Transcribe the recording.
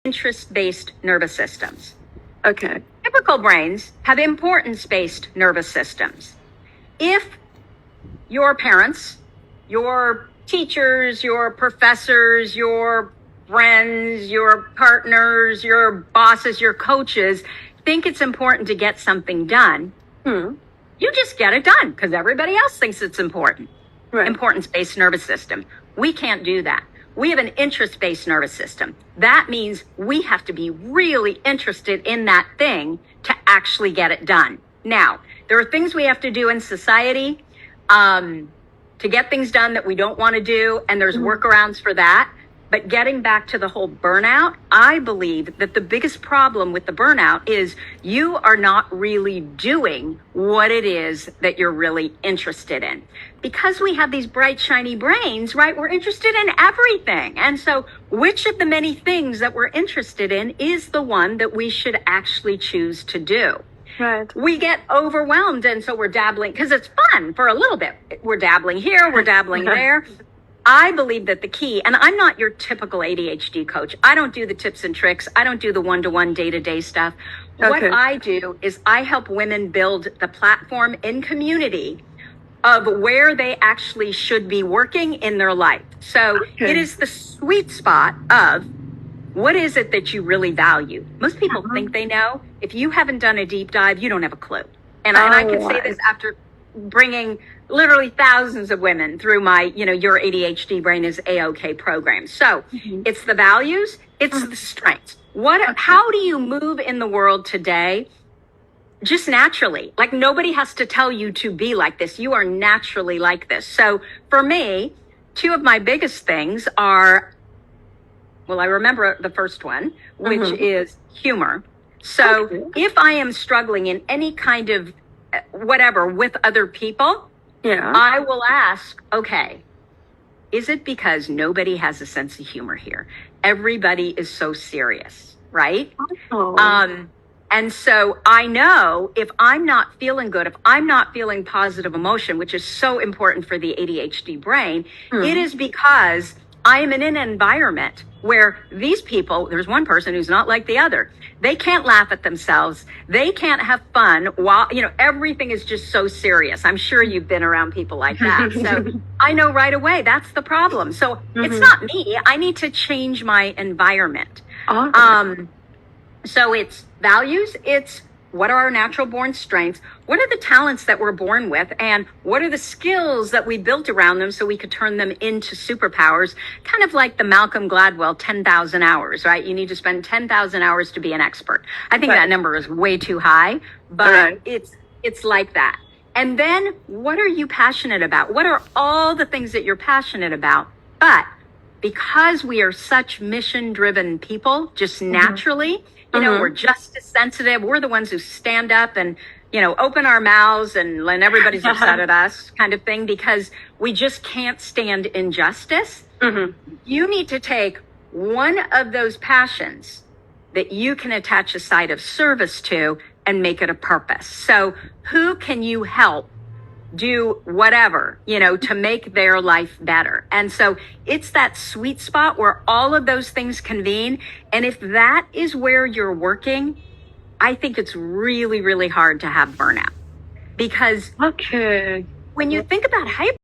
interest-based nervous systems. Okay. Typical brains have importance-based nervous systems. If your parents, your teachers, your professors, your friends, your partners, your bosses, your coaches think it's important to get something done, you just get it done because everybody else thinks it's important. Right. Importance-based nervous system. We can't do that. We have an interest-based nervous system. That means we have to be really interested in that thing to actually get it done. Now, there are things we have to do in society to get things done that we don't want to do, and there's workarounds for that. But getting back to the whole burnout, I believe that the biggest problem with the burnout is you are not really doing what it is that you're really interested in. Because we have these bright, shiny brains, right? We're interested in everything. And so which of the many things that we're interested in is the one that we should actually choose to do? Right. We get overwhelmed, and so we're dabbling, because it's fun for a little bit. We're dabbling here, we're dabbling there. I believe that the key, and I'm not your typical ADHD coach. I don't do the tips and tricks. I don't do the one-to-one day-to-day stuff. Okay. What I do is I help women build the platform in community of where they actually should be working in their life. So it is the sweet spot of what is it that you really value. Most people think they know. If you haven't done a deep dive, you don't have a clue. And I can say this after bringing literally thousands of women through my, Your ADHD Brain is A-OK program. So it's the values, it's the strengths. How do you move in the world today? Just naturally. Like nobody has to tell you to be like this. You are naturally like this. So for me, two of my biggest things are, well, I remember the first one, which is humor. So if I am struggling in any kind of whatever with other people, I will ask, okay, is it because nobody has a sense of humor here? Everybody is so serious, right? And so I know if I'm not feeling good, if I'm not feeling positive emotion, which is so important for the ADHD brain, it is because I am in an environment where these people, there's one person who's not like the other. They can't laugh at themselves. They can't have fun while, everything is just so serious. I'm sure you've been around people like that. So I know right away that's the problem. So it's not me. I need to change my environment. So it's values. It's what are our natural born strengths? What are the talents that we're born with? And what are the skills that we built around them so we could turn them into superpowers? Kind of like the Malcolm Gladwell 10,000 hours, right? You need to spend 10,000 hours to be an expert. I think that number is way too high, but it's like that. And then what are you passionate about? What are all the things that you're passionate about? But because we are such mission-driven people, just naturally, we're just as sensitive. We're the ones who stand up and, open our mouths and everybody's upset at us kind of thing, because we just can't stand injustice. You need to take one of those passions that you can attach a side of service to and make it a purpose. So who can you help do whatever, to make their life better? And so it's that sweet spot where all of those things convene. And if that is where you're working, I think it's really, really hard to have burnout, because when you think about hyper